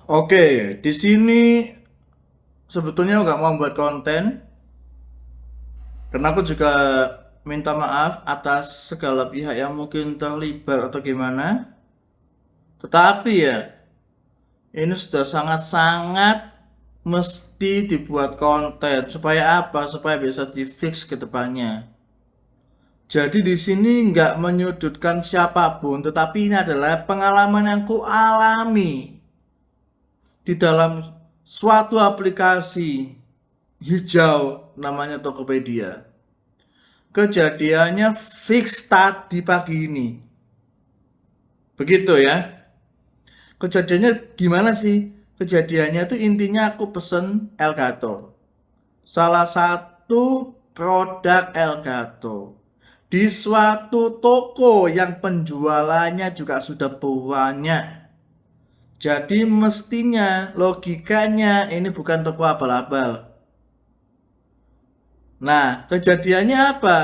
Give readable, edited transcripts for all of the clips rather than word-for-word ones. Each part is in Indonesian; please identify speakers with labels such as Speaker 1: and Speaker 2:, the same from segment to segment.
Speaker 1: Oke, di sini sebetulnya nggak mau buat konten, karena aku juga minta maaf atas segala pihak yang mungkin terlibat atau gimana. Tetapi ya, ini sudah sangat-sangat mesti dibuat konten. Supaya apa? Supaya bisa di-fix ke depannya. Jadi di sini nggak menyudutkan siapapun, tetapi ini adalah pengalaman yang ku alami di dalam suatu aplikasi hijau namanya Tokopedia. Kejadiannya fix tadi pagi ini. Begitu ya. Kejadiannya gimana sih? Kejadiannya itu intinya aku pesen Elgato. Salah satu produk Elgato. Di suatu toko yang penjualannya juga sudah banyak. Jadi mestinya logikanya ini bukan toko abal-abal. Nah, kejadiannya apa?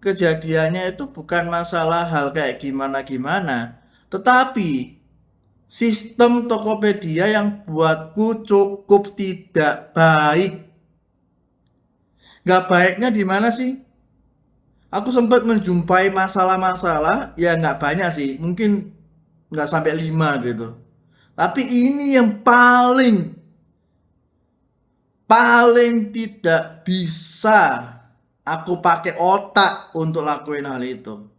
Speaker 1: Kejadiannya itu bukan masalah hal kayak gimana-gimana, tetapi sistem Tokopedia yang buatku cukup tidak baik. Gak baiknya di mana sih? Aku sempat menjumpai masalah-masalah, ya nggak banyak sih, mungkin nggak sampai 5 gitu. Tapi ini yang paling paling tidak bisa aku pakai otak untuk lakuin hal itu.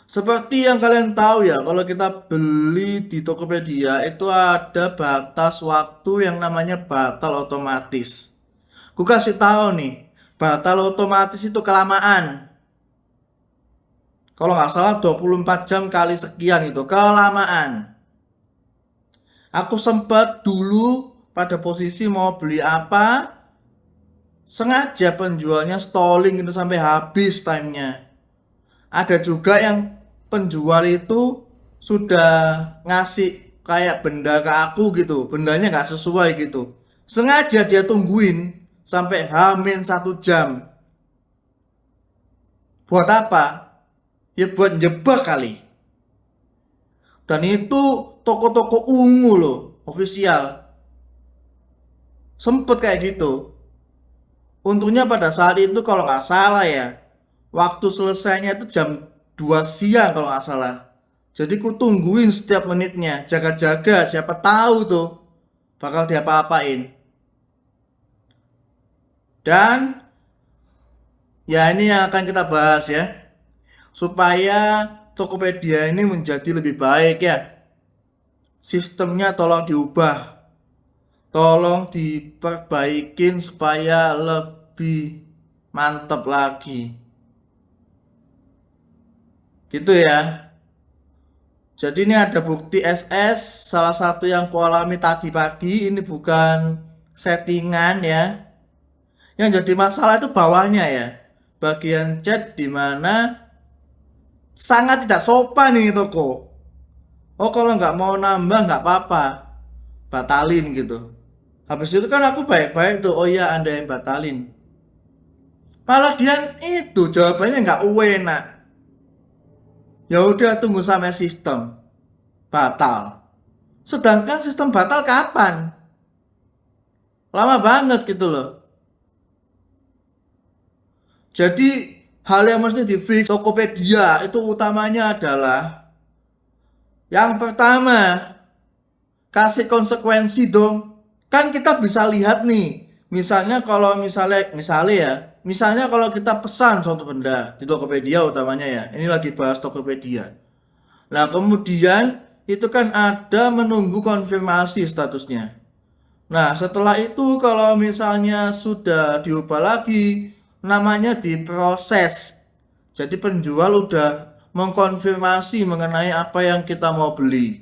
Speaker 1: Seperti yang kalian tahu ya, kalau kita beli di Tokopedia itu ada batas waktu yang namanya batal otomatis. Ku kasih tahu nih, batal otomatis itu kelamaan. Kalau nggak salah 24 jam kali sekian itu kelamaan. Aku sempat dulu pada posisi mau beli apa, sengaja penjualnya stalling itu sampai habis timenya. Ada juga yang penjual itu sudah ngasih kayak benda ke aku gitu, bendanya nggak sesuai gitu, sengaja dia tungguin sampai hamin 1 jam. Buat apa? Ya buat jebak kali. Dan itu toko-toko ungu loh, official, sempet kayak gitu. Untungnya pada saat itu kalau nggak salah ya, waktu selesainya itu jam 2 siang kalau nggak salah. Jadi ku tungguin setiap menitnya, jaga-jaga, siapa tahu tuh bakal diapa-apain. Dan ya ini yang akan kita bahas ya, supaya Tokopedia ini menjadi lebih baik ya. Sistemnya tolong diubah, tolong diperbaikin supaya lebih mantap lagi. Gitu ya. Jadi ini ada bukti SS, salah satu yang kualami tadi pagi, ini bukan settingan ya. Yang jadi masalah itu bawahnya ya. Bagian chat di mana sangat tidak sopan ini toko. Oh kalau nggak mau nambah nggak apa-apa, batalin gitu. Habis itu kan aku baik-baik tuh, oh iya Anda yang batalin. Malah dia itu jawabannya nggak enak. Ya udah tunggu sampai sistem batal. Sedangkan sistem batal kapan? Lama banget gitu loh. Jadi hal yang mesti di fix Tokopedia itu utamanya adalah yang pertama, kasih konsekuensi dong. Kan kita bisa lihat nih, misalnya kalau misalnya ya, misalnya kalau kita pesan suatu benda di Tokopedia utamanya ya. Ini lagi bahas Tokopedia. Nah, kemudian itu kan ada menunggu konfirmasi statusnya. Nah, setelah itu kalau misalnya sudah diubah lagi, namanya diproses. Jadi penjual udah mengkonfirmasi mengenai apa yang kita mau beli.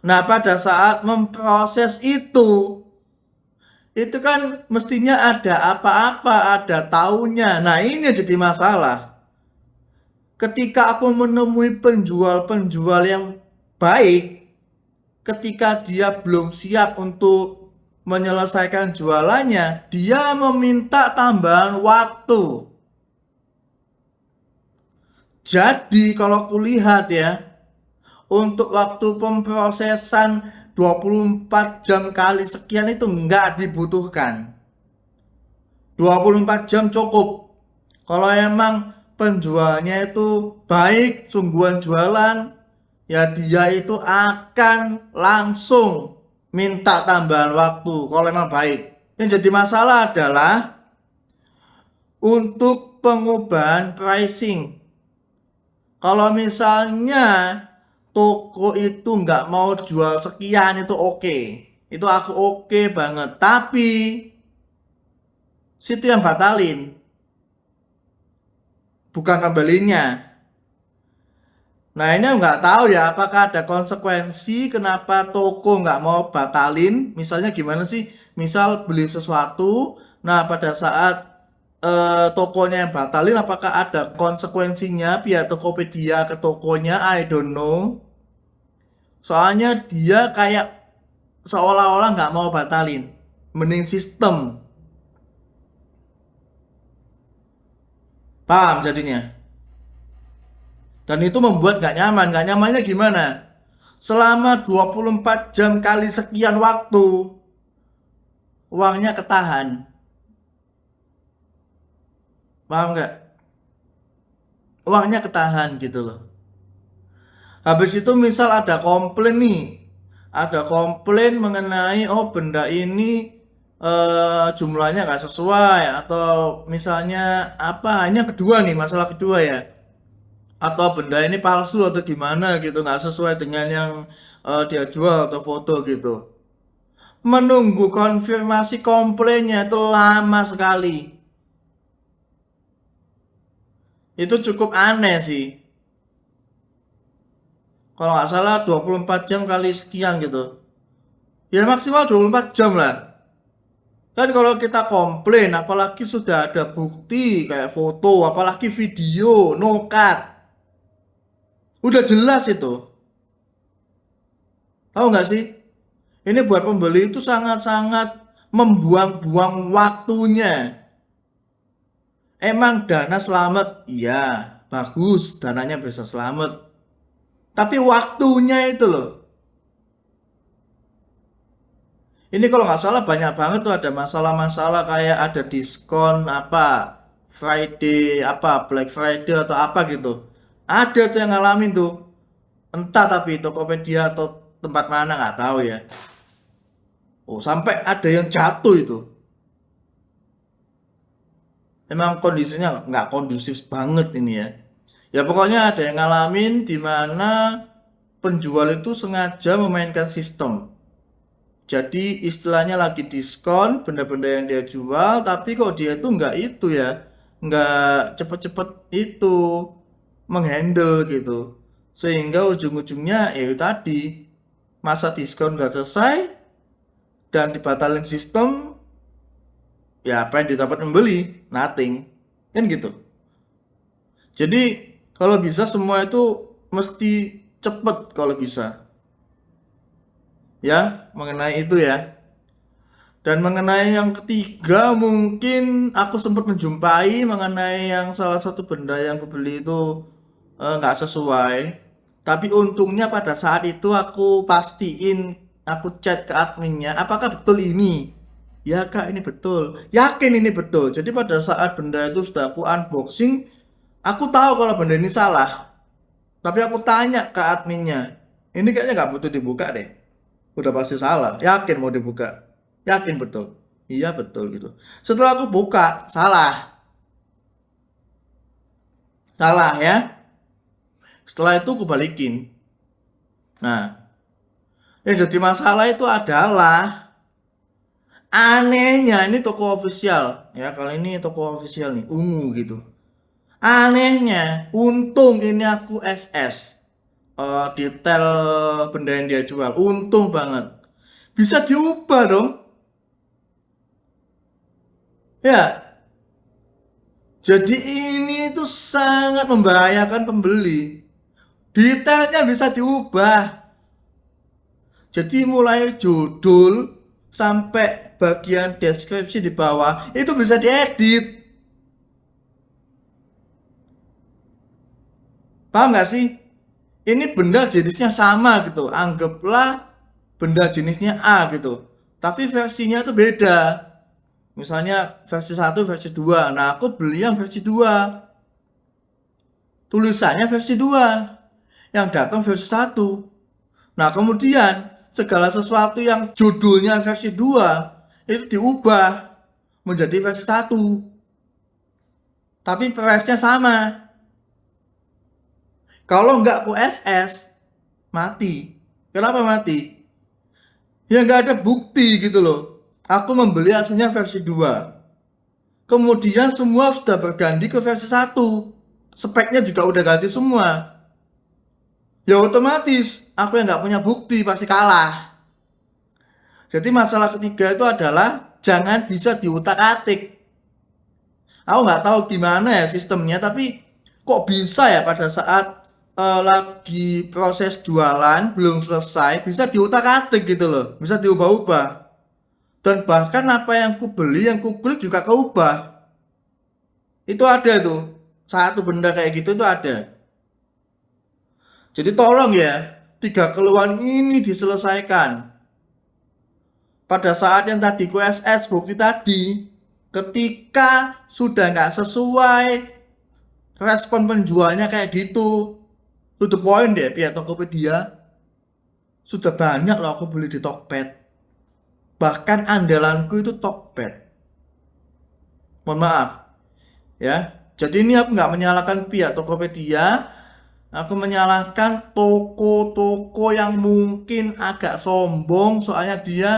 Speaker 1: Nah, pada saat memproses itu kan mestinya ada apa-apa, ada taunya. Nah, ini jadi masalah. Ketika aku menemui penjual-penjual yang baik, ketika dia belum siap untuk menyelesaikan jualannya, dia meminta tambahan waktu. Jadi kalau kulihat ya, untuk waktu pemprosesan 24 jam kali sekian itu nggak dibutuhkan. 24 jam cukup. Kalau emang penjualnya itu baik, sungguhan jualan, ya dia itu akan langsung minta tambahan waktu kalau emang baik. Yang jadi masalah adalah untuk pengubahan pricing. Kalau misalnya toko itu nggak mau jual sekian itu oke. Itu aku oke banget. Tapi situ yang batalin, bukan pembelinya. Nah ini nggak tahu ya apakah ada konsekuensi kenapa toko nggak mau batalin. Misalnya gimana sih? Misal beli sesuatu, nah pada saat tokonya yang batalin, apakah ada konsekuensinya pihak Tokopedia ke tokonya? I don't know. Soalnya dia kayak seolah-olah nggak mau batalin. Mending sistem. Paham jadinya? Dan itu membuat gak nyaman. Gak nyamannya gimana? Selama 24 jam kali sekian waktu, uangnya ketahan. Paham gak? Uangnya ketahan gitu loh. Habis itu misal ada komplain nih. Ada komplain mengenai benda ini jumlahnya gak sesuai. Atau misalnya apa, hanya kedua nih, masalah kedua ya. Atau benda ini palsu atau gimana gitu, nggak sesuai dengan yang dia jual atau foto gitu. Menunggu konfirmasi komplainnya itu lama sekali. Itu cukup aneh sih. Kalau nggak salah 24 jam kali sekian gitu. Ya maksimal 24 jam lah. Kan kalau kita komplain, apalagi sudah ada bukti kayak foto, apalagi video, no cut. Udah jelas itu. Tahu nggak sih? Ini buat pembeli itu sangat-sangat membuang-buang waktunya. Emang dana selamat, iya, bagus, dananya bisa selamat. Tapi waktunya itu loh. Ini kalau nggak salah banyak banget tuh ada masalah-masalah kayak ada diskon apa, Friday, apa, Black Friday atau apa gitu. Ada tuh yang ngalamin tuh. Entah tapi Tokopedia atau tempat mana nggak tahu ya. Oh, sampai ada yang jatuh itu. Emang kondisinya nggak kondusif banget ini ya. Ya pokoknya ada yang ngalamin di mana penjual itu sengaja memainkan sistem. Jadi istilahnya lagi diskon benda-benda yang dia jual, tapi kok dia itu nggak itu ya, nggak cepet-cepet itu menghandle gitu. Sehingga ujung-ujungnya ya itu tadi, masa diskon nggak selesai dan dibatalin sistem, ya apa yang didapat membeli? Nothing. Kan gitu. Jadi kalau bisa semua itu mesti cepet kalau bisa. Ya, mengenai itu ya. Dan mengenai yang ketiga mungkin aku sempat menjumpai mengenai yang salah satu benda yang aku beli itu nggak sesuai. Tapi untungnya pada saat itu aku pastiin, aku chat ke adminnya, apakah betul ini? Ya kak ini betul, yakin ini betul. Jadi pada saat benda itu sudah aku unboxing, aku tahu kalau benda ini salah. Tapi aku tanya ke adminnya, ini kayaknya nggak butuh dibuka deh. Udah pasti salah, yakin mau dibuka. Yakin betul. Iya betul gitu. Setelah aku buka, salah. Salah ya. Setelah itu aku balikin. Nah, yang jadi masalah itu adalah anehnya ini toko official. Ya, kali ini toko official nih, ungu gitu. Anehnya, untung ini aku SS. Detail benda yang dia jual. Untung banget. Bisa diubah dong. Ya, jadi ini itu sangat membahayakan pembeli. Detailnya bisa diubah. Jadi mulai judul sampai bagian deskripsi di bawah itu bisa diedit. Paham nggak sih? Ini benda jenisnya sama gitu. Anggaplah benda jenisnya A gitu, tapi versinya itu beda. Misalnya versi 1, versi 2. Nah, aku beli yang versi 2. Tulisannya versi 2. Yang datang versi 1. Nah, kemudian segala sesuatu yang judulnya versi 2 itu diubah menjadi versi 1. Tapi price-nya sama. Kalau nggak QSS, mati. Kenapa mati? Ya nggak ada bukti gitu loh. Aku membeli aslinya versi 2. Kemudian semua sudah berganti ke versi 1. Speknya juga udah ganti semua. Ya otomatis aku yang nggak punya bukti pasti kalah. Jadi masalah ketiga itu adalah jangan bisa diutak-atik. Aku nggak tahu gimana ya sistemnya, tapi kok bisa ya pada saat lagi proses jualan belum selesai bisa diutak-atik gitu loh, bisa diubah-ubah. Dan bahkan apa yang ku beli, yang ku klik juga keubah. Itu ada tuh, satu benda kayak gitu itu ada. Jadi tolong ya, tiga keluhan ini diselesaikan. Pada saat yang tadi QSS bukti tadi, ketika sudah nggak sesuai respon penjualnya kayak gitu, to the point deh pihak Tokopedia, sudah banyak loh aku beli di Tokped. Bahkan andalanku itu Tokped. Mohon maaf ya. Jadi ini aku nggak menyalahkan pihak Tokopedia, aku menyalahkan toko-toko yang mungkin agak sombong, soalnya dia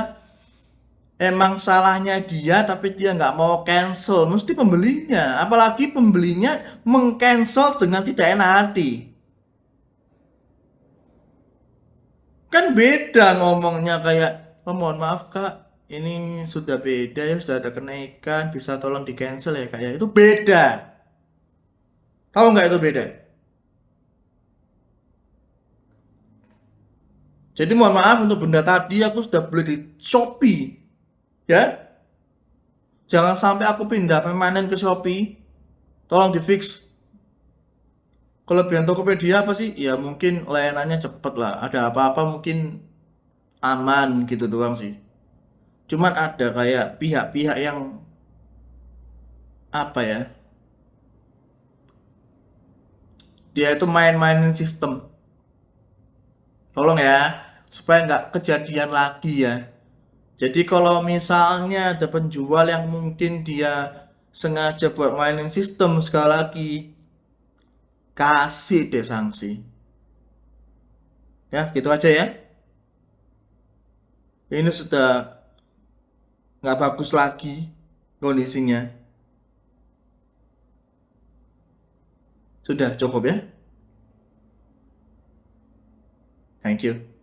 Speaker 1: emang salahnya dia tapi dia nggak mau cancel, mesti pembelinya. Apalagi pembelinya mengcancel dengan tidak enak hati. Kan beda ngomongnya kayak, oh mohon maaf kak, ini sudah beda ya, sudah ada kenaikan, bisa tolong di cancel ya kak ya. Itu beda. Tahu nggak itu beda? Jadi mohon maaf untuk benda tadi aku sudah beli di Shopee. Ya, jangan sampai aku pindah permanen ke Shopee. Tolong di fix. Kelebihan Tokopedia apa sih? Ya mungkin layanannya cepet lah. Ada apa-apa mungkin aman gitu doang sih. Cuman ada kayak pihak-pihak yang apa ya? Dia itu main-mainin sistem. Tolong ya, supaya nggak kejadian lagi ya. Jadi kalau misalnya ada penjual yang mungkin dia sengaja buat mainin sistem, sekali lagi kasih deh sanksi. Ya, gitu aja ya. Ini sudah nggak bagus lagi kondisinya. Sudah cukup ya. Thank you.